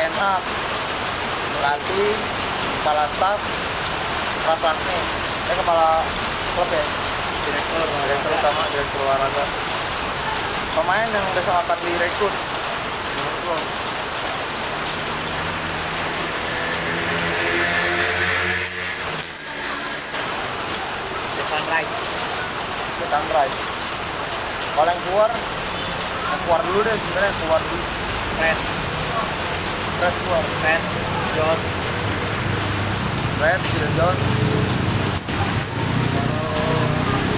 enak. Pelatih, kepala staf, Rafrangnick, kepala klub ya, direktur utama, direktur olahraga. Pemain yang udah sangat direkrut. Menurut lo? Declan Rice. Kalau yang keluar dulu deh sebenarnya, keluar dulu. Fred keluar. Fred, Phil Jones.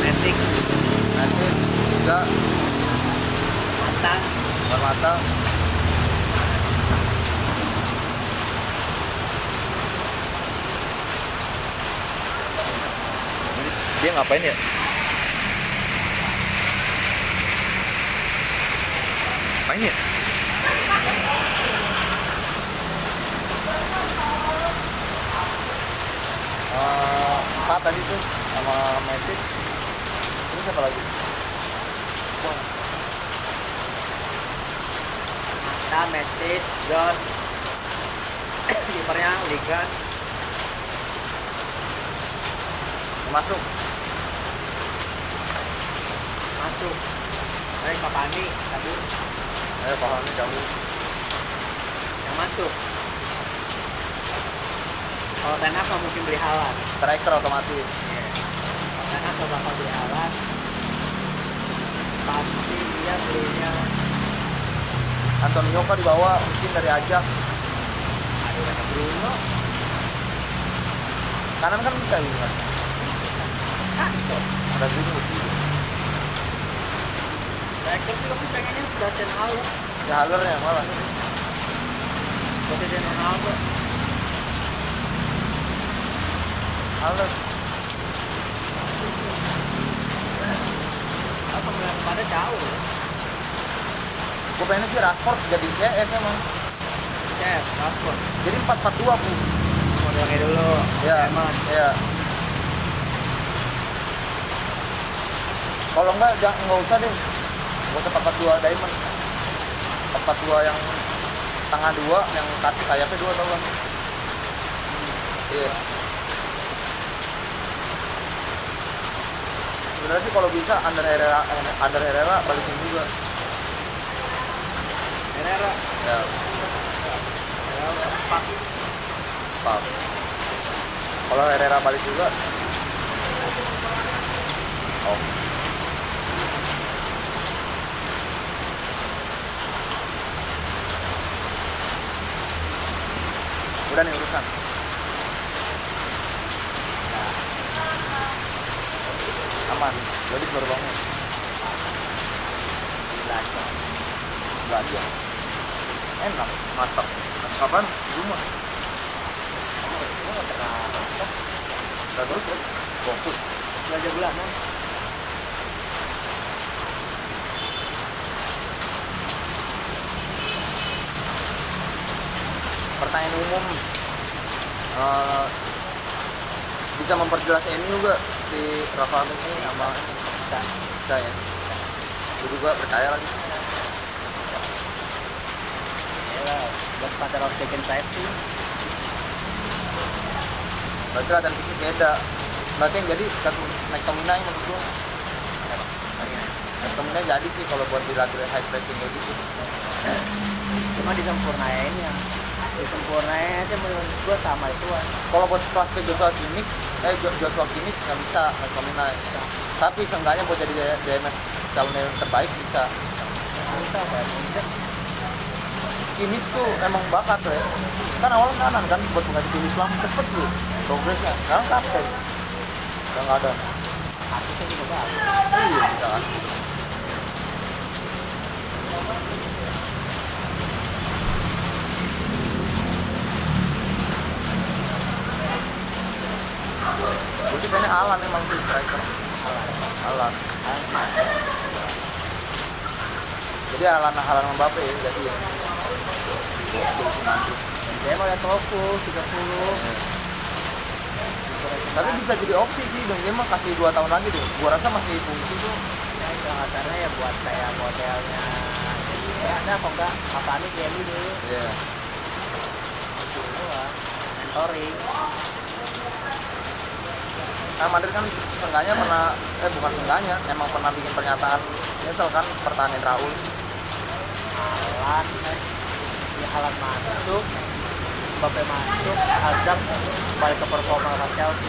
Matic 3. Mata. Dia ngapain ya? Ngapain ya? Empat tadi tuh sama Matic. Terus siapa lagi? Matic, Jones, kipernya Ligan. Masuk. Cavani tadi. Cavani kamu. Yang masuk. Kalau Ten Hag mungkin beli Haaland. Striker otomatis. Kalau Ten Hag bakal beli Haaland. Pasti dia belinya Antonio kan dibawa mungkin dari Ajax. ada Bruno. Kanan kan bisa ini kan. Ada Bruno. Striker sih aku pengennya Sebastian Haller. Ya Hallernya malah. Cristiano Ronaldo. Haller. Apa melihat pada jauh? Gue pengen sih Rashford jadi CF emang. Rashford. Jadi 4-4-2 aku. Model kayak dulu. Ya, emang. Ya. Kalau nggak usah deh. Gak usah 4-4-2 diamond. 4-4-2 yang tengah 2, yang kaki sayapnya 2 tau kan? Iya. Sebenarnya sih kalau bisa Ander Herrera balikin juga. Herrera. Ya. Pas. Kalau Herrera balik juga. Oh. Udah nih urusan. Aman. Jadi baru bangun. Belajar. Enak masak. Kapan? Di rumah. Nggak terus ya? Fokus. Belajar bulanan. Pertanyaan umum, bisa memperjelas MU gak si Rafrangnick ini sama ini? Bisa ya. Gue juga percaya lagi. Ya, buat pada harus bikin pressing. Berarti latihan fisik beda. Berarti yang jadi McTominay menurut gue. McTominay jadi sih kalau buat dilatih high pressing kayak gitu. Cuma disempurnainnya aja menurut gua sama ituan. Kalau buat kelas ke Joshua Kimmich nggak bisa McTominay. Tapi seenggaknya buat jadi DMF calon yang terbaik bisa. Bisa kayak mungkin. Kimmich tuh emang bakat ya. Kan awalnya kanan kan buat mengganti Philips Lam cepet tuh progresnya. Sekarang kapten. Nggak ada. Asisnya juga bagus. Iya bisa kan. Gue sih kayaknya Haaland emang sih striker. Haaland. Jadi Haaland Mbappe ya jadi ya. Saya mau lihat Tofu 30. Tapi bisa jadi opsi sih Benzema kasih 2 tahun lagi deh. Gua rasa masih fungsi tuh. Ya kelangatannya ya buat kayak modelnya. Ya ada kok enggak Cavani kayak dulu. Iya. coaching doang, mentoring. Nah, Madrid kan seenggaknya pernah, bukan seenggaknya, emang pernah bikin pernyataan nyesel kan pertahanin Raul. Haaland masuk, Mbappe masuk, Hazard balik ke performa ke Chelsea.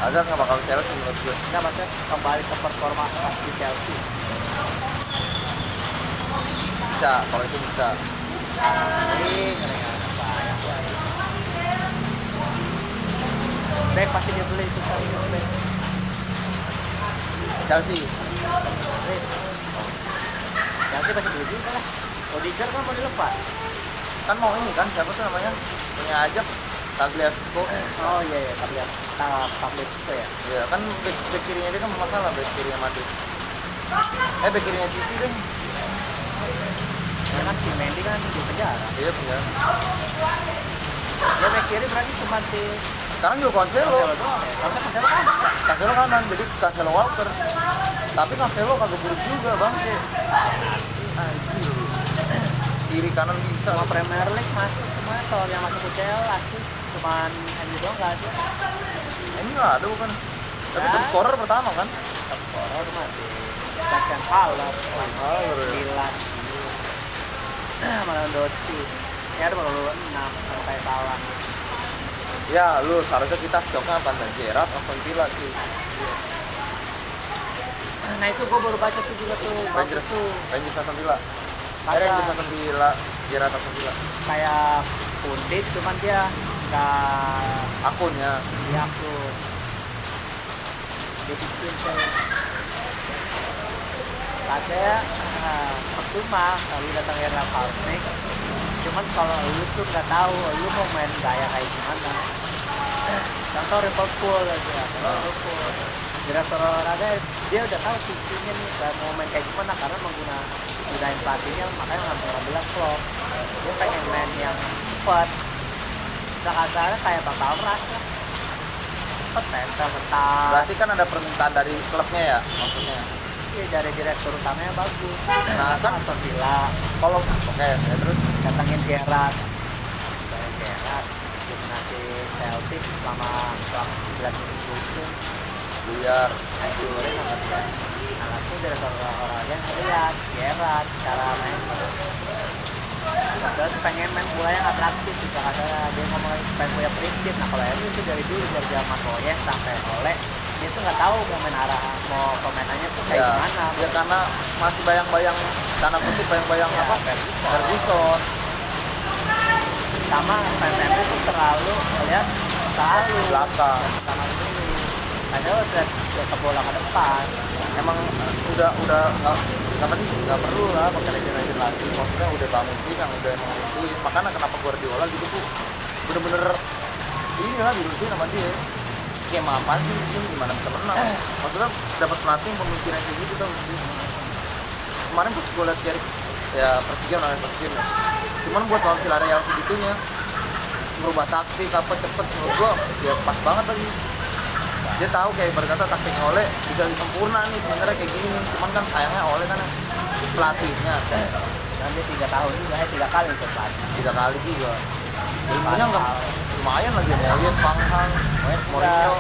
Hazard nggak bakal Chelsea menurut gue. Enggak, maksudnya kembali ke performa asli Chelsea. Bisa, kalau itu bisa. Sayang banget. Back pasti dia beli itu kali back. Chelsea. Chelsea pasti beli juga lah. Odegaard kan mau dilepas. Kan mau ini kan, siapa tuh namanya? Punya Ajax, Tagliafico. Oh iya, tablet itu ya. Iya, kan back kirinya dia kan masalah, back kirinya Madrid. Back kirinya City deh. Ya kan si Mendy kan di penjara. Iya, punya. Ya back kiri berarti cuma si Sekarang juga Cancelo. Cancelo doang ya. Kalau Cancelo kan Cancelo kanan, jadi Cancelo Walker. Tapi Cancelo kagak buruk juga, Bang. Anjir. Kiri kanan bisa. semua Premier League masuk semuanya, kalau yang masuk UCL asis cuman MU doang nggak ada. Ini nggak ada bukan? Tapi Ya. top scorer pertama kan? Top scorer masih Sebastian Haller, Milan, Lewandowski. Ya ada baru 6 sampai Salah. Ya, lu seharusnya kita shocknya apa? Gerrard, Aston Villa sih. Nah itu gue baru baca tuh juga tuh, bagus Rangers, tuh. Rangers Aston Villa. Kata- Rangers Aston Villa, Gerrard Aston Villa. Kayak Pundit cuman dia nggak Akunnya. diakun. Dia bikin kayak katanya percuma kalau datang era Palmek, cuman kalau lu tuh nggak tahu lu mau main gaya kayak gimana. Contoh Liverpool aja, Liverpool direktur olahraga dia udah tahu visinya nih mau main kayak gimana karena gunain pelatihnya, makanya ngambil Klopp. Dia pengen main yang cepat, kasarnya kayak bakal ras lah, cepet mental. Berarti kan ada permintaan dari klubnya ya, maksudnya. Iya, dari direktur utamanya bagus. Nah, kan Aston Villa kalau oke, ya terus datangin Gerrard, dari Gerrard dominasi Celtic selama 9 minggu itu. biar Jurin sama dia. Nah langsung direktur olahraga ngeliat Gerrard cara main. Padahal pengen main bola yang atraktif, bisa kata dia ngomong pengen punya prinsip. Nah kalau MU itu dari dulu dari zaman Moyes sampai Ole dia tuh nggak tahu mau main arah mau permainannya tuh kayak ya, gimana. ya karena masih bayang-bayang tanda kutip bayang-bayang Ya, apa? Ferguson. Sama PSM itu terlalu lihat selalu Belakang. sama dulu. Padahal udah ke bola ke depan. Emang udah nggak penting, nggak perlu lah pakai legend lagi. Maksudnya udah bangun tim yang udah emang rusuhin. Makanya kenapa Guardiola gitu tuh bener-bener inilah dirusuhin sama dia. Kayak apa sih ini gimana bisa menang? Maksudnya dapat pelatih yang pemikiran kayak gitu tau. Kemarin pas gue liat Carrick ya Persija namanya Persija ya. Cuman buat lawan Villarreal segitunya merubah taktik apa cepet menurut gue ya pas banget lagi. Dia tahu kayak berkata taktiknya Ole bisa sempurna nih sebenarnya kayak gini nih. Cuman kan sayangnya Ole kan pelatihnya Dan dia 3 tahun juga, 3 kali ikut pelatih. 3 kali juga. Ilmunya nggak lumayan lagi Moyes, Van Gaal, Mourinho.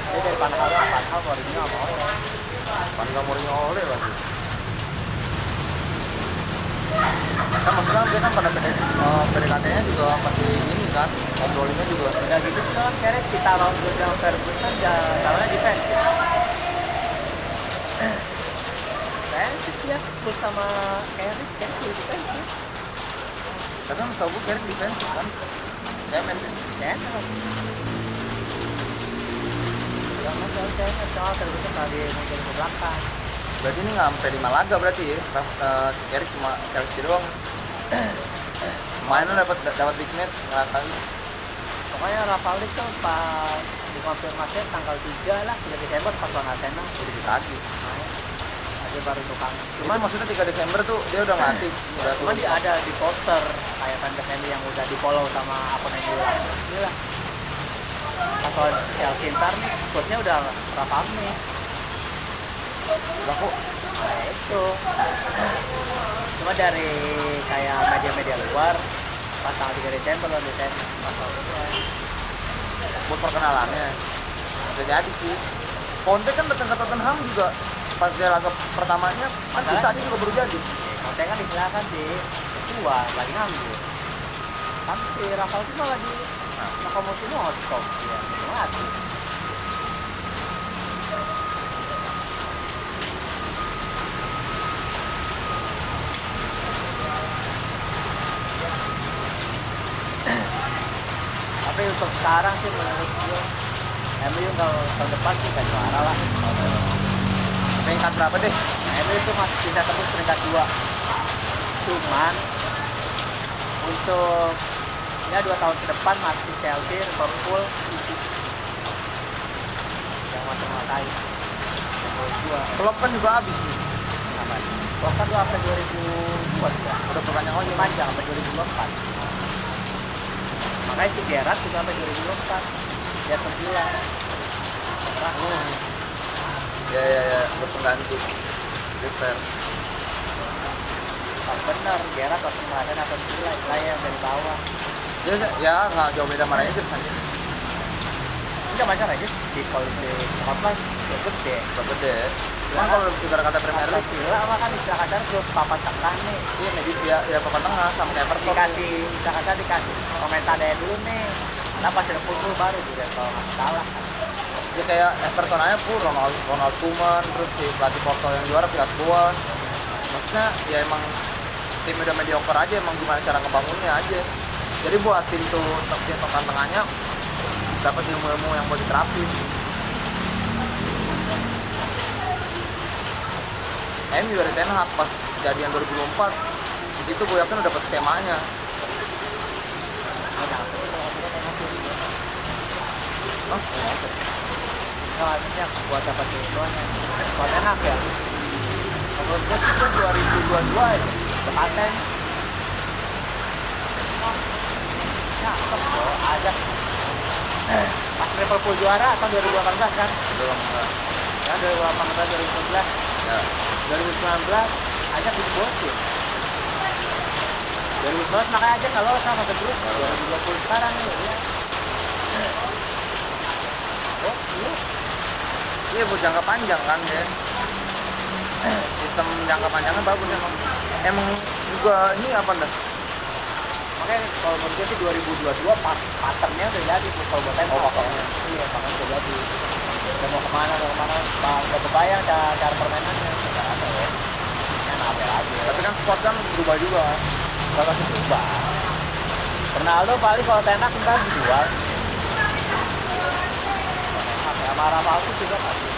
Dia dari Van Gaal, Mourinho sama Ole. Van Gaal, Mourinho, Ole lagi. Kan maksudnya dia kan pada PDKT-nya juga pasti ini kan ngobrolinnya juga. Udah gitu kan kayaknya kita lawan dengan Ferguson jalannya defensif. Defensif dia sepuluh sama Carrick defensif. Tapi kan setahu gue Carrick defensif kan. Cemen sih. Cemen. Yang masih cemen soal Ferguson tadi mungkin ke belakang. Berarti ini nggak sampai 5 laga berarti ya. Si Carrick cuma Chelsea doang. Mainnya dapat big match ngerasain. Pokoknya Rafael itu pas dikonfirmasi tanggal 3 lah 3 Desember pas lawan Arsenal Udah ditagih. aja baru tukang. Cuman maksudnya 3 Desember tuh dia udah nggak aktif. Udah Cuman turun. dia ada di poster kayak fanbase MU yang udah di follow sama akun MU resmi lah. Pas lawan Chelsea ntar nih coachnya udah Rafael nih. Lah kok Nah itu cuma dari kayak media-media luar pas tanggal 3 Desember lawan Desember pas lawan buat perkenalannya. Bisa jadi sih. Conte kan datang ke Tottenham juga pas dia laga pertamanya kan bisa aja juga baru jadi. Conte kan disilakan di ketua lagi nganggur kan si Rafael itu malah lagi Lokomotif Moskow ya mati. Tapi untuk sekarang sih menurut gue MU kalau tahun depan sih gak juara lah. Peringkat berapa deh? Nah, MU itu masih bisa tembus peringkat 2. Cuman untuk ya 2 tahun ke depan masih Chelsea, Liverpool, City yang masih menguasai. Menurut gua. Klopp kan juga habis nih. Apa? Klopp kan sampai 2002 ya. Udah perpanjang lagi. Panjang sampai 2024. Makanya si Gerrard juga sampai 2024. Dia terbilang. Ya, buat pengganti. Repair. Pas bener, Gerrard langsung ngadain apa gila, istilahnya yang dari bawah. Ya nggak jauh beda mana aja rasanya. Enggak macam aja di polisi Scotland ya gede. Udah gede. Cuman kalau ibarat kata Premier League Gila apa kan istilah kasar klub papan tengah nih. iya ya papan tengah sama kayak Everton. Dikasih istilah kasar dikasih pemain sadaya dulu nih. Nah pas ada pukul baru juga kalau nggak salah kan. Ya kayak Everton aja pun Ronald Koeman terus si pelatih Porto yang juara Villas Boas. Maksudnya ya emang tim udah mediocre aja, emang gimana cara ngebangunnya aja. Jadi buat tim tuh tim papan tengahnya dapat ilmu-ilmu yang mau diterapin. MU dari Ten Hag pas kejadian 2004 di situ gue yakin udah dapat skemanya. Hah? Nggak maksudnya buat dapat ilmunya. Kalau enak ya. Menurut gue sih itu 2022 ya. Depaten. Cakep loh, ada. Pas Liverpool juara tahun 2018 kan? Belum enggak. Ya 2018 2019. Ya. 2019 aja di bosin. 2019 makanya aja kalau sama ke grup 2020 sekarang nih ya. Oh, iya. Iya buat jangka panjang kan ya. Sistem jangka panjangnya bagus emang juga ini apa dah? Makanya kalau menurut gue sih 2022 patternnya udah jadi kalau buat tempo. Patternnya. Iya, patternnya udah jadi. Udah mau kemana, udah kebayang cara permainannya. Udah ada ya. Yang apa aja. Tapi kan squad kan berubah juga. Gak kasih berubah. Ronaldo paling kalau tenak ntar dijual. Sama Rafael juga pasti.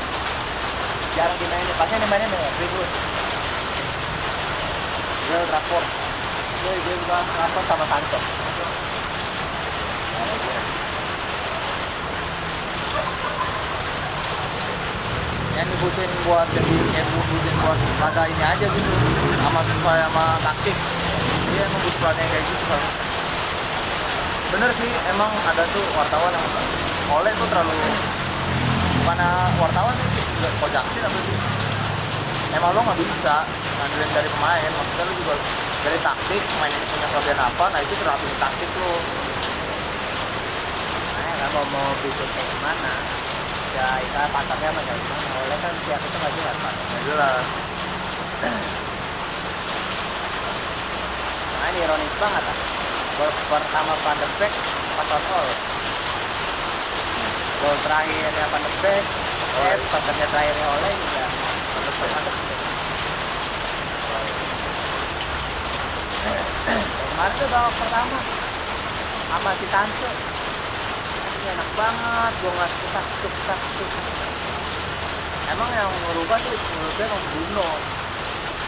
Jarang dimainin, pasnya dimainin dengan Greenwood. Real Trafford. Gue juga Trafford sama Sancho. Yang dibutuhin buat laga ini aja gitu. Sama sesuai sama taktik. Iya emang butuh pelatih kayak gitu kan. Bener sih emang ada tuh wartawan yang oleh tuh terlalu mana wartawan sih kojaksin apa sih. Emang lo nggak bisa ngandelin dari pemain, maksudnya lo juga dari taktik pemain ini punya kelebihan apa, nah itu terapin taktik lo. Nah, kalau mau bikin kayak gimana? Ya, istilah pasarnya sama kayak gimana? Oleh kan tiap itu nggak jelas pak. Nggak jelas. Nah, ini ironis banget kan? Gol pertama Van de Beek pas gol. Gol terakhirnya Van de Beek, pacarnya terakhirnya Oleh juga. Van de Beek. Kemarin tuh babak pertama sama si Sancho. Ini enak banget, gue nggak stuck. Emang yang merubah sih menurut gue emang Bruno.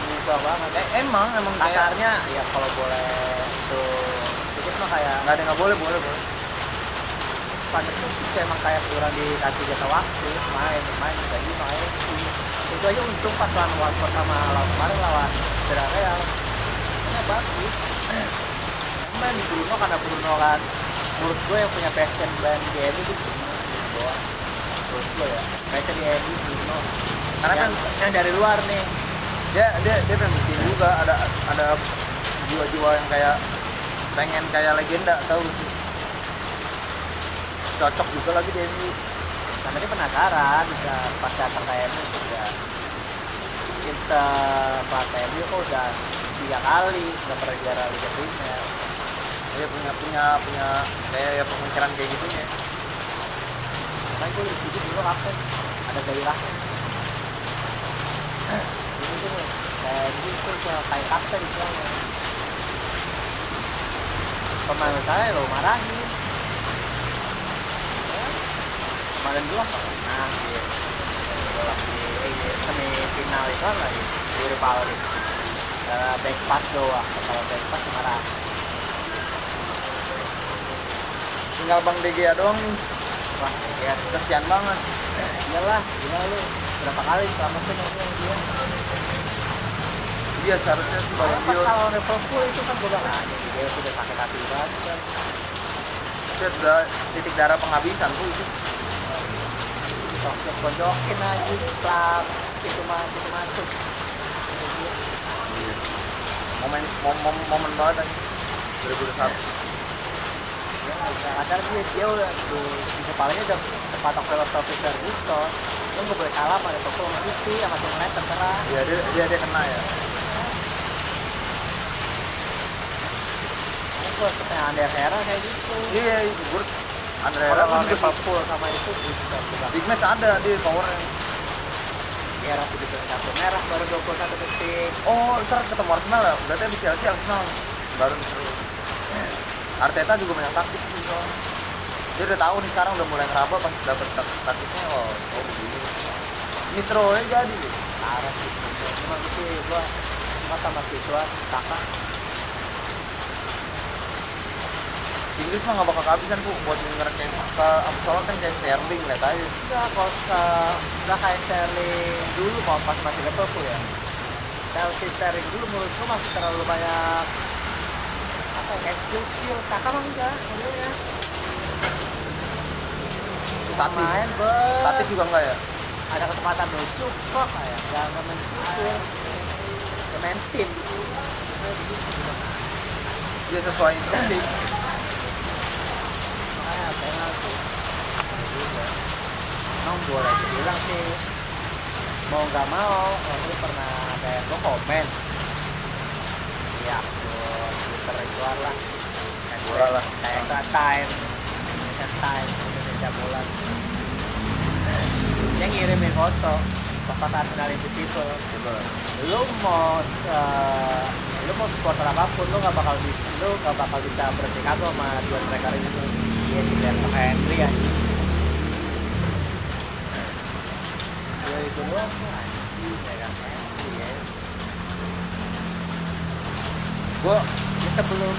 Berubah banget. Emang kayak kasarnya ya kalau boleh itu sedikit mah kayak nggak boleh. pada itu emang kayak kurang dikasih jatah waktu main jadi main itu aja untung pas lawan Watford sama lawan kemarin lawan Villarreal ini bagus main di Bruno karena Bruno kan menurut gue yang punya passion band di MU itu Bruno menurut gue ya passion di MU Bruno karena yang dari luar nih dia pengen buktiin juga ada jiwa-jiwa yang kayak pengen kayak legenda, tahu sih. Cocok juga lagi di MU. Nah, tadi penasaran bisa pas datang ke MU juga. Mungkin sekelas MU kok udah 3 kali udah pernah juara Liga Primer. Dia punya kayak ya pemikiran kayak gitu ya. Makanya gue lebih setuju dulu kapten ada gairahnya. Ini tuh kayak gitu kayak kapten soalnya. Pemain saya lo marahin. Ya, kemarin dulu pernah di semifinal itu kan lagi di Europa League. Back pass doang, kalau back pass marah. Tinggal Bang DG doang nih. Wah, ya Kasian banget. iyalah, gila lu berapa kali selamatin dia. Iya, seharusnya sih Pas Bang kalau Liverpool itu kan gue bilang aja dia sudah sakit hati banget kan. Dia udah titik darah penghabisan tuh itu. Tonjokin aja klub itu masuk. Momen banget aja 2021. Ya, kadang dia udah di kepalanya udah terpatok filosofi Ferguson. Lu nggak boleh kalah pada Liverpool sama City sama tim lain terserah. Iya, dia kena ya. Gue seperti Ander Herrera kayak gitu. Iya, gue Andre Kalau Herrera juga Liverpool sama itu bisa juga. big match ada dia powernya. Herrera tuh dikasih kartu merah baru 21 detik. Oh, ntar ketemu Arsenal ya? Berarti di Chelsea Arsenal baru seru. Arteta juga banyak taktik sih soalnya. Dia udah tahu nih sekarang udah mulai ngeraba pas dapet taktiknya. Oh begini. Nitro ya jadi deh. Parah sih. Cuma gitu gua sama si Tuan kakak. Inggris mah gak bakal kehabisan Bu buat denger kayak soalnya kan kayak Sterling lihat aja. Enggak, kalau udah kayak Sterling dulu kalau pas masih Liverpool ya. Chelsea Sterling dulu menurut gua masih terlalu banyak apa ya, kayak skill kakak mah enggak menurutnya. Tatis. Main Tatis juga enggak ya? ada kesempatan nusuk kok kayak nggak main skill. Main tim. Dia sesuai instruksi. Penalti emang boleh dibilang sih mau nggak mau aku pernah ada yang gue komen ya Twitter keluar lah Bola lah. kayak Indonesia bola dia ngirimin foto pas Arsenal Invisible lu mau supporter apapun lu nggak bakal bisa berhenti kagum sama dua striker itu. Iya sih lihat sama Henry ya. Dia itu doang anjing ya kan Henry ya. Gua Sebelum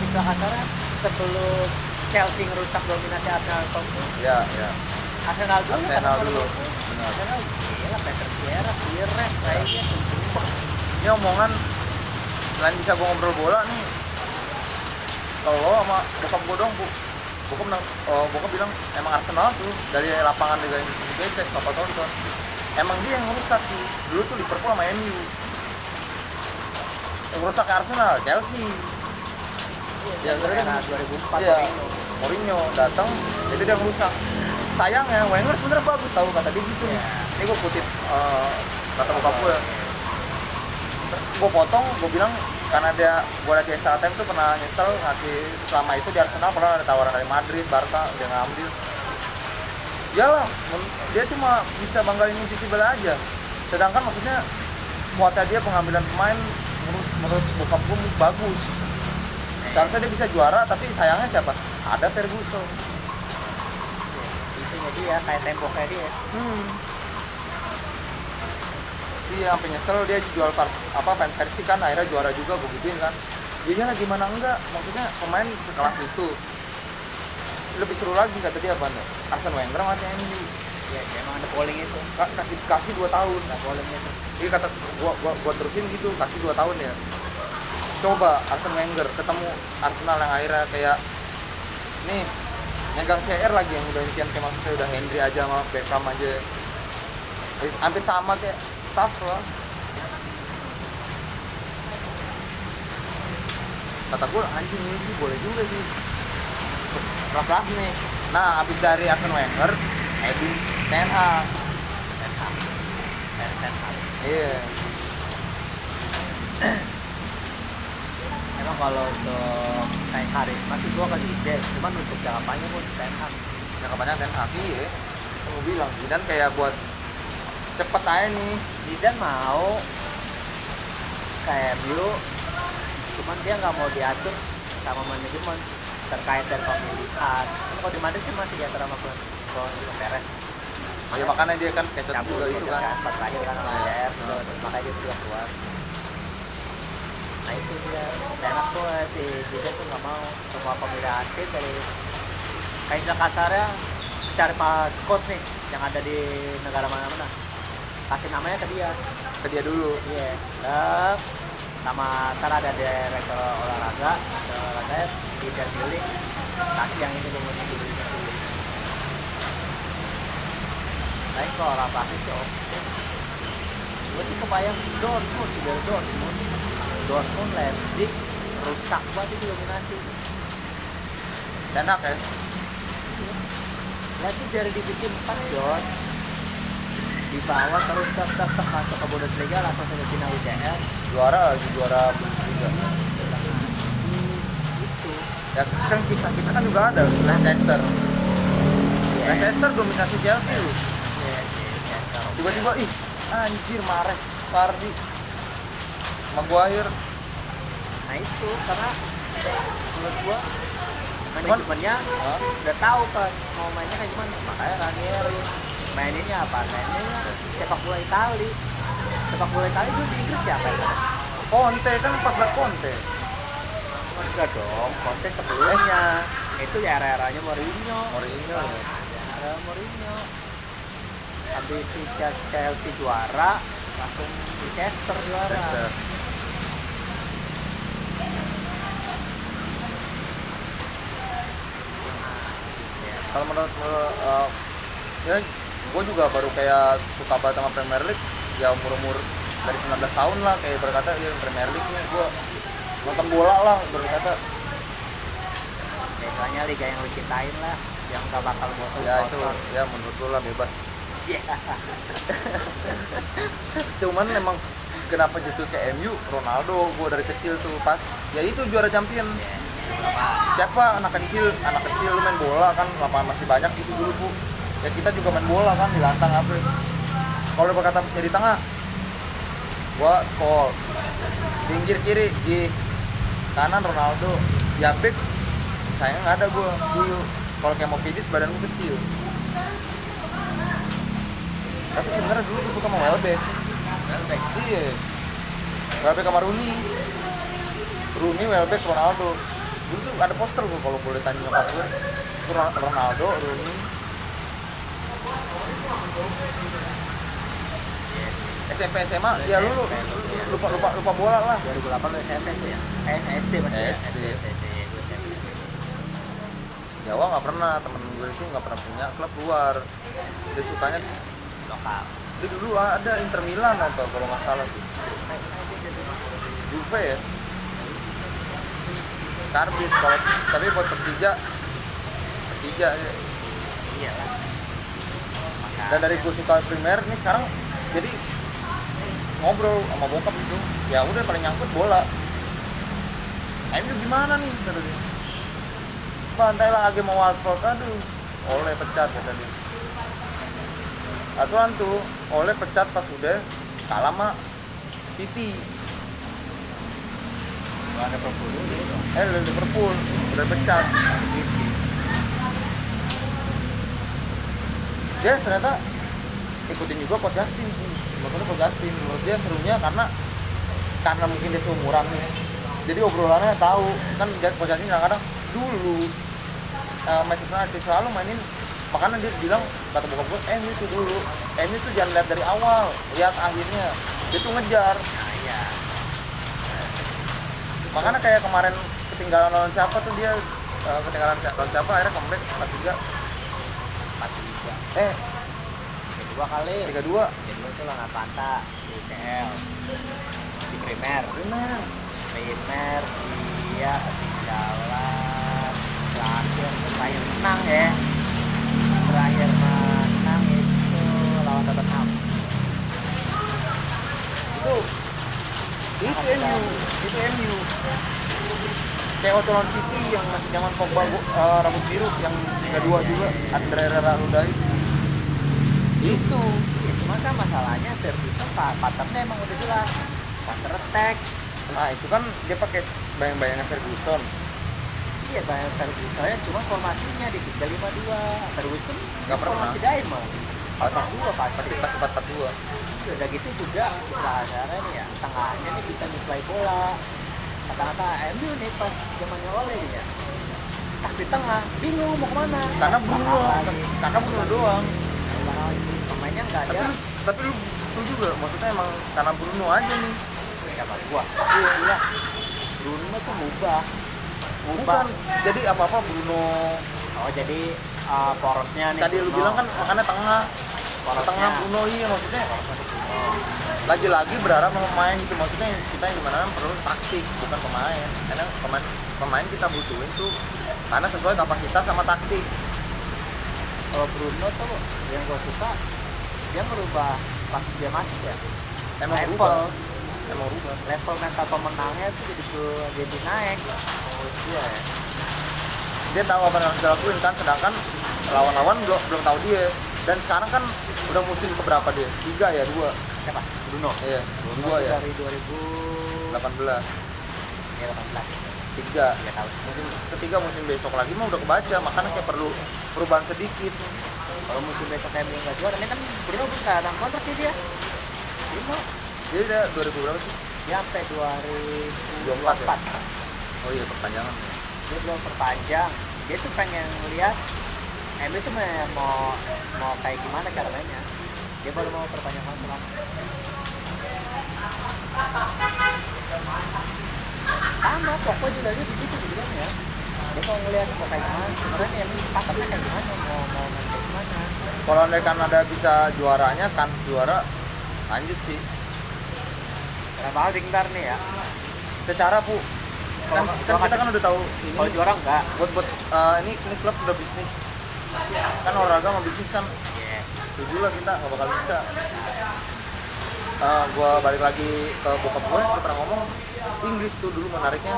Chelsea ngerusak dominasi Arsenal Liverpool. ya. Arsenal dulu. Arsenal dulu. Benar. Arsenal gila Peter Vieira, Pires kayaknya. Ini omongan selain bisa gua ngobrol bola nih. Kalau sama bokap gua dong, Bu. Bokap bilang emang Arsenal tuh dari lapangan Liga Inggris Papa tonton. Emang dia yang ngerusak tuh. Dulu tuh Liverpool sama MU. Yang ngerusak ke Arsenal, Chelsea. Iya, era 2004 Iya. Mourinho datang, itu dia ngerusak. Sayangnya Wenger sebenarnya bagus tahu kata dia gitu nih. Ini gua kutip kata bokap gua. Gue potong, gue bilang karena gue liat di extra time tuh pernah nyesel ngasih selama itu di Arsenal pernah ada tawaran dari Madrid, Barca, dia ngambil. Iyalah, dia cuma bisa banggain Invisible aja. Sedangkan maksudnya squadnya dia pengambilan pemain menurut bokap gue bagus. Seharusnya dia bisa juara, tapi sayangnya siapa? Ada Ferguson. Itu jadi ya kayak temboknya dia. Iya, sampai nyesel dia jual fan versi kan akhirnya juara juga gue gituin kan. Iya gimana enggak? Maksudnya pemain sekelas itu lebih seru lagi kata dia apa nih? Arsene Wenger sama MU. Iya, emang ada polling itu. Kasih 2 tahun. Ada polling itu. Jadi kata gua terusin gitu, kasih 2 tahun ya. Coba Arsene Wenger ketemu Arsenal yang akhirnya kayak nih nyegang CR lagi yang udah impian kayak maksudnya udah Henry aja sama Beckham aja. Hampir sama kayak Saf lah. kata gue anjing ini sih boleh juga sih Raf nih. Nah abis dari Arsene Wenger Edin Ten Hag. Iya. Emang kalau untuk kayak karisma sih gue kasih ide, cuman untuk jangka panjang gue Ten Hag. Yang kebanyakan Ten Hag iya. Kan gue bilang Zidane kayak buat cepet aja nih. Zidane mau kayak MU, cuman dia nggak mau diatur sama manajemen terkait dengan pemilihan. Kalau di Madrid sih masih diatur sama Florentino Perez. Oh ya makanya dia kan kecot juga itu kan. Pas lahir kan sama LDR, makanya dia juga keluar. Nah itu dia, enak tuh si Zidane tuh nggak mau semua pemilihan tim dari kayak istilah kasarnya cari pas Scott nih yang ada di negara mana-mana, kasih namanya ke dia Dulu. iya yeah. Sama ntar ada direktur olahraga di pilih kasih yang ini dulu. Tapi kalau orang praktis ya gue sih kebayang Dortmund sih, dari Dortmund Leipzig rusak banget itu dominasi. Ten Hag ya. Leipzig dari divisi 4 John di bawah terus tetap masuk ke Bundesliga langsung semifinal UCL, Juara Bundesliga. itu Ya kan kisah kita kan juga ada Leicester. Leicester dominasi Chelsea lu. Tiba-tiba ih anjir Mahrez, Vardy, Maguire. nah itu karena menurut gua manajemennya udah tahu kan mau mainnya kayak gimana, makanya Ranieri maininnya sepak bola Itali dulu di Inggris siapa ya? Conte kan pas banget Conte. Enggak dong, Conte sebelumnya itu ya era-eranya Mourinho ya. Era Mourinho habis si Chelsea juara langsung Leicester juara. Leicester. Kalau menurut ya gue juga baru kayak suka banget sama Premier League ya umur dari 19 tahun lah, kayak berkata ya Premier League nih gue nonton bola lah berkata. Biasanya liga yang lu cintain lah, yang gak bakal bosan Ya nonton. itu ya menurut gue lah bebas. Yeah. Cuman emang kenapa jatuh ke MU Ronaldo, gue dari kecil tuh pas ya itu juara champion. Siapa anak kecil lu main bola kan lapangan masih banyak gitu dulu bu. Ya kita juga main bola kan di lantang apa. Kalau berkata jadi tengah, gua Scholes, pinggir kiri di kanan Ronaldo, ya back sayang nggak ada gua dulu. Kalau kayak mau finish badan gua kecil. Tapi sebenarnya dulu gua suka sama Welbeck. Iya. Welbeck sama Rooney, Welbeck, Ronaldo. Dulu tuh ada poster gua kalau boleh tanya nyokap gua. Itu Ronaldo, Rooney. SMP SMA ya lu lupa bola lah. 2008 lu SMP tuh ya? SD masih ya? SD. SD. Jawa nggak pernah, temen gue itu nggak pernah punya klub luar. Dia sukanya Lokal. dia dulu ada Inter Milan atau kalau nggak salah tuh. Juve ya. Karbit kalau tapi buat Persija ya. Iya lah. Dan dari gue suka Premier nih sekarang jadi ngobrol sama bokap itu ya udah paling nyangkut bola. MU gimana nih kata dia. Bantai lah lagi mau Watford, aduh Oleh pecat kata dia. Aturan tuh Oleh pecat pas udah kalah sama City. Ada Liverpool dulu. Liverpool udah pecat. Dia ternyata ikutin juga Coach Justin. Menurut Coach Justin, menurut dia serunya karena mungkin dia seumuran nih. Jadi obrolannya tahu kan Coach Justin kadang-kadang dulu Manchester United selalu mainin, makanya dia bilang kata bokap gue MU itu dulu, MU itu jangan lihat dari awal, lihat akhirnya. Dia tuh ngejar. Nah iya. Makanya kayak kemarin ketinggalan lawan siapa tuh dia ketinggalan lawan siapa akhirnya comeback 4-3. 4-3. Kedua kali. 3-2. Kedua itu lah Atlanta di UCL. Di Primer di dia ketinggalan terakhir menang ya. Terakhir menang itu lawan Tottenham. Itu MU kayak waktu lawan City yang masih zaman Pogba rambut biru yang 3-2 juga Andre Rarudai itu. Cuma kan masalahnya Ferguson patternnya emang udah jelas counter attack. Nah itu kan dia pakai bayang-bayangnya Ferguson. Iya bayang Ferguson, cuma formasinya di 3-5-2. Ferguson Nggak pernah. formasi Diamond Pas 4-2 pasti. pas 4-4-2. Udah gitu juga istilah acaranya nih ya, tengahnya nih bisa nyuplai bola. Kata-kata MU nih pas zamannya Ole nih ya, stuck di tengah, bingung mau kemana. Karena Bruno doang. Pemainnya nggak ada. Tapi lu setuju gak? Maksudnya emang karena Bruno aja nih. Siapa gua? Iya. Bruno tuh mubah. Bukan. Jadi apa-apa Bruno. Oh jadi porosnya nih. Tadi lu bilang kan makanya tengah. Tengah Bruno iya maksudnya. Lagi-lagi berharap pemain itu maksudnya kita yang dimana perlu taktik bukan pemain. Karena pemain kita butuhin tuh karena sesuai kapasitas sama taktik. Kalau Bruno tuh yang gue suka dia merubah pas dia masuk ya. Emang level rubah. Level mental pemenangnya tuh jadi naik. Menurut dia ya. Dia tahu apa yang harus dilakuin kan, sedangkan lawan-lawan belum tahu dia. Dan sekarang kan udah musim keberapa dia? 3 ya 2. Siapa? Bruno. Iya, Bruno 2 ya. dari 2018. 18. Ya 18. 3 tahun. musim ketiga musim besok lagi mah udah kebaca, makanya kayak perlu perubahan sedikit. Kalau musim besok MU nggak juara, ini kan Bruno sekarang kontrak dia. Bruno Dia udah 2000 berapa sih? dia sampai 2024. 24 ya? Oh iya perpanjangan. Dia belum perpanjang. Dia tuh pengen lihat MU tuh mau kayak gimana cara mainnya. Dia baru mau perpanjang kontrak. Sama pokoknya juga dia begitu sebenarnya. Dia mau ngeliat mau kayak gimana sebenarnya MU paketnya kayak gimana, mau main kayak gimana. Kalau andai kan ada bisa juaranya, kans juara lanjut sih. Karena paling ntar nih ya. Secara kan kita kan udah tahu ini. Kalau juara enggak. Buat ini klub udah bisnis. Kan olahraga sama bisnis kan. Iya. Setuju lah kita nggak bakal bisa. Gua balik lagi ke bokap gue pernah ngomong Inggris tuh dulu menariknya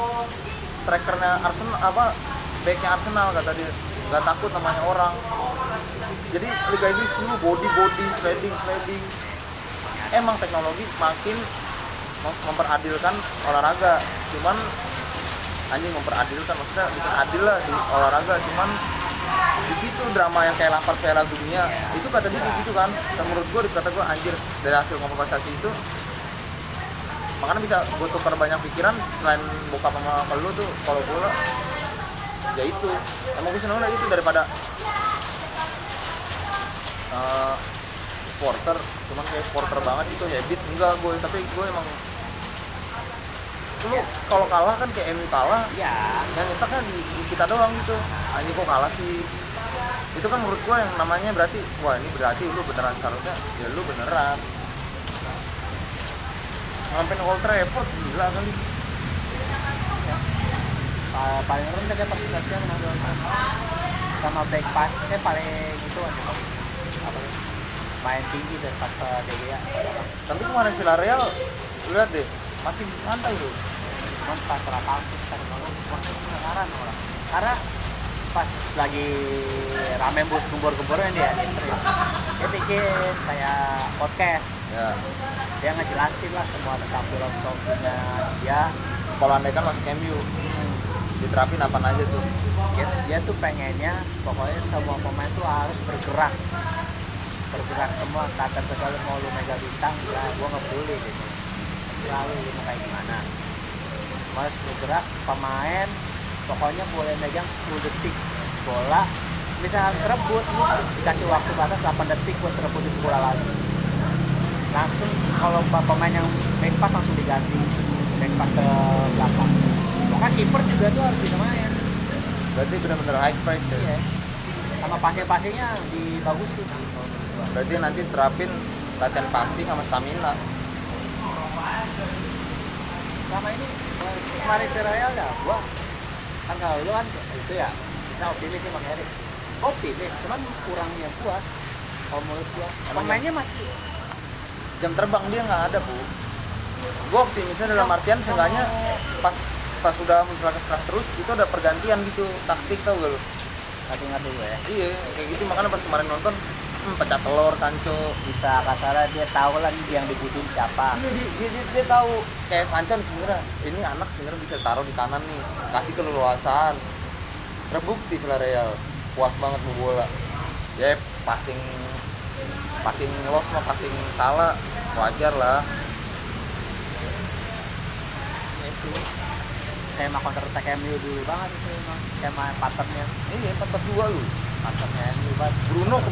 strikernya Arsenal backnya Arsenal kata dia nggak takut namanya orang. Jadi Liga Inggris dulu body sliding emang teknologi makin memperadilkan olahraga, cuman anjing memperadilkan maksudnya bikin adil lah di olahraga, cuman di situ drama yang kayak lapar Piala Dunia itu kata dia kayak gitu kan. Dan menurut gue kata gue anjir dari hasil kompensasi itu makanya bisa gue tukar banyak pikiran selain bokap sama lu tuh kalau bola ya itu emang gue seneng itu daripada supporter cuman kayak supporter banget gitu habit enggak gue tapi gue emang lu kalau kalah kan kayak MU kalah Iya. yang nyeseknya di kita doang gitu anjing kok kalah sih itu kan menurut gue yang namanya berarti wah ini berarti lu beneran seharusnya ya lu beneran sampai Old Trafford gila kali Ya. Paling rendah dia persentase menang 2-0. Sama back passnya paling itu aja apa ya? Main tinggi dari pas ke DGA. tapi kemarin Villarreal lihat deh masih bisa santai loh. Cuman pas Rapampus tadi malam waktu pengenaran orang. Karena pas lagi rame gembor-gembornya dia bikin kayak podcast. Ya Dia ngejelasin lah semua tentang filosofinya dia. kalau andai kan masuk MU diterapin apa aja tuh Dia tuh pengennya pokoknya semua pemain tuh harus bergerak semua, kata kecuali mau lu mega bintang ya gua nggak peduli gitu, selalu lu mau kayak gimana, harus bergerak. Pemain pokoknya boleh megang 10 detik bola, misalnya rebut lu dikasih waktu batas 8 detik buat rebutin bola lagi langsung. Kalau pemain yang back pass langsung diganti back pass ke belakang. Bahkan kiper juga tuh harus bisa main. berarti benar-benar high price ya. Iya. Sama passing-passingnya dibagusin sih. Berarti nanti terapin latihan passing sama stamina. Selama ini Kemarin di Royal ya, gua kan kalau lu kan itu ya kita optimis sih Bang Heri. Optimis, cuman kurangnya puas. Kalau menurut gua, pemainnya masih Jam terbang dia nggak ada, Bu. Gue optimisnya dalam artian seenggaknya pas udah misalnya serang terus itu ada pergantian gitu taktik, tau gak lu? ngerti gue ya. Iya kayak gitu, makanya pas kemarin nonton pecah telur Sancho. Bisa kasarnya dia tahu lah yang dibutuhin siapa. Iya dia tahu kayak Sancho sebenarnya ini anak sebenarnya bisa taruh di kanan nih, kasih keleluasaan. Terbukti Villarreal puas banget mau bola. Ya passing loss mah passing salah wajar lah. Itu skema counter attack MU dulu banget itu emang skema patternnya. Iya 4-4-2 lu. Patternnya MU pas Bruno ke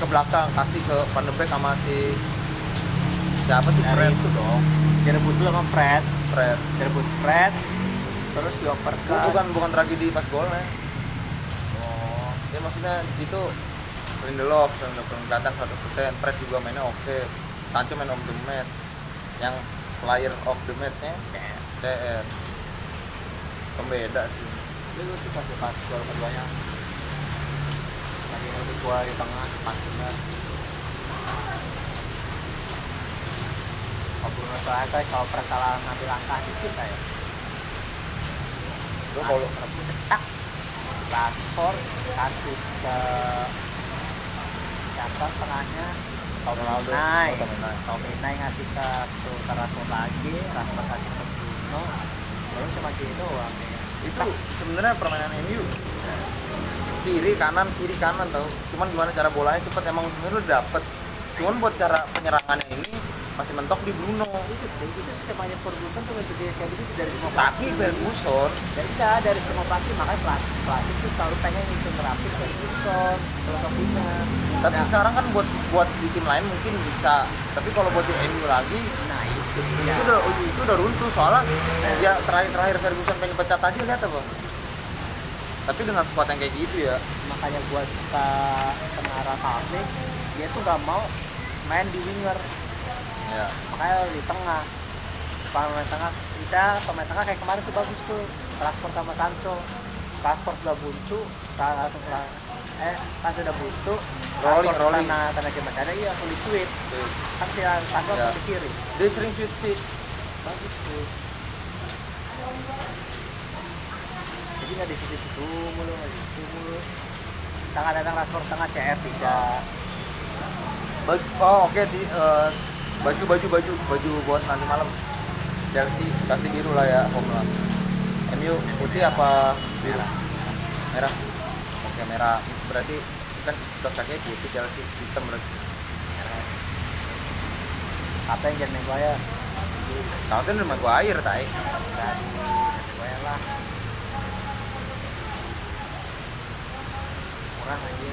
belakang kasih ke Van de Beek sama si siapa sih, dari Fred itu dong. Direbut dulu sama Fred. Direbut Fred. Terus dioper ke bukan tragedi pas golnya. oh, Ya maksudnya di situ Lindelof yang udah kelihatan 100%, Fred juga mainnya oke. Sancho man of the match. Yang player of the match-nya kayak TR. Pembeda sih. itu lucu pas gol keduanya. Lagi ngerebut bola di tengah pas benar. Oh, Bruno soalnya kalau persalahan ngambil langkah dikit kayak Lu kalau rebut cetak Rashford kasih ke siapa tengahnya Ronaldo, Tominay ngasih ke Rashford lagi, Rashford kasih ke Bruno, baru cuma gitu doang ya. itu sebenarnya permainan MU kiri kanan tau, cuman gimana cara bolanya cepet, emang sebenarnya udah dapet, cuman buat cara penyerangannya ini masih mentok di Bruno. Itu skemanya Ferguson tuh kayak gitu dari semua Tapi Ferguson dari semua pelatih, makanya pelatih tuh selalu pengen itu nerapin Ferguson filosofinya. tapi sekarang kan buat di tim lain mungkin bisa, tapi kalau buat di MU lagi Nah itu itu udah runtuh, soalnya ya terakhir Ferguson pengen pecat tadi lihat apa, tapi dengan squad yang kayak gitu ya. makanya gua suka Tengara Kalvik, dia tuh gak mau main di winger Ya. makanya di tengah pemain tengah kayak kemarin tuh bagus tuh Rashford sama Sancho. Rashford udah buntu langsung Sancho udah buntu Rolling. Tanah gimana ada iya langsung di switch kan si Sancho langsung di kiri, Dia sering switch sih. bagus tuh. Jadi nggak di situ mulu tengah datang Rashford tengah CR3 Oke. Baju buat nanti malam Chelsea kasih biru lah ya, home lah. MU putih apa biru? Merah. Oke, merah. Berarti kan kaos kakinya putih, Chelsea hitam berarti. apa yang jadi Maguire Kalau kan rumah gua air tai. berani Maguire lah kurang aja.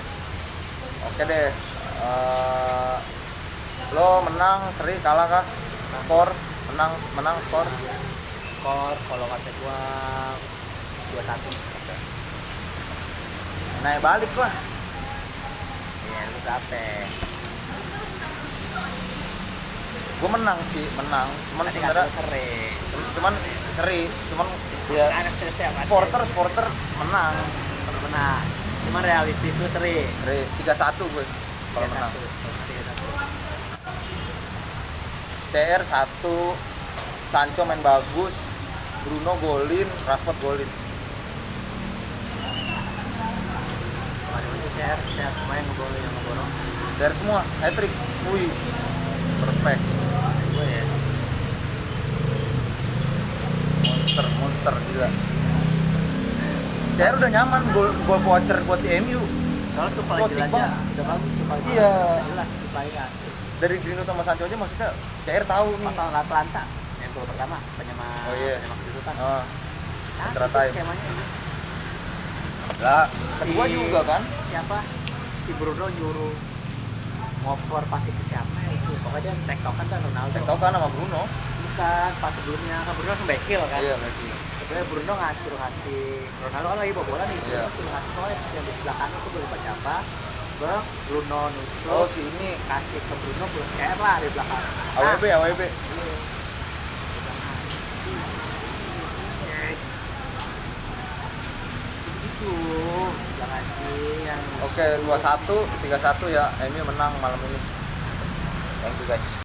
Oke deh. Lo menang, seri, kalah kah? Skor, menang skor. Skor kalau kata gua 2-1. Naik balik lah. Iya, lu berapa? Gue menang, cuman Tadi sebenarnya kata seri. cuman ya Anak siapa? supporter menang. Menang. Cuman realistis lu seri. Seri 3-1 gue kalau menang. 3-1. CR 1, Sancho main bagus, Bruno golin, Rashford golin. Kemarin itu share semua yang ngegolin yang ngeborong. CR semua hat-trick. Wih. Perfect. Gue ya. Monster gila. CR udah nyaman gol voucher buat di MU. Soalnya supply Oh, jelas timbang. ya. Udah bagus supply. Iya. Jelas supply ya. Dari Greenwood sama Sancho aja maksudnya CR tahu nih. Pasal Atlanta yang gol pertama penyema Oh iya. kedudukan. Oh, Nah, extra itu time. skemanya ini. Lah, kedua juga kan. Siapa? Si Bruno nyuruh ngoper pasti ke siapa ya itu. Pokoknya dia tektokan kan Ronaldo. Tahu kan sama Bruno. Bukan, pas sebelumnya kan Bruno langsung backkill kan. Iya, berarti. Sebenarnya Bruno suruh kasih Ronaldo kan lagi bawa bola nih. Iya. Bruno suruh kasih pokoknya yang di sebelah kanan itu gue lupa siapa. Bruno nusul. Oh, si ini Kasih ke Bruno CR lah di belakang. AWB. Iya. gitu. Jangan sih yang Oke, 2-1, 3-1 ya. MU menang malam ini. Thank you guys.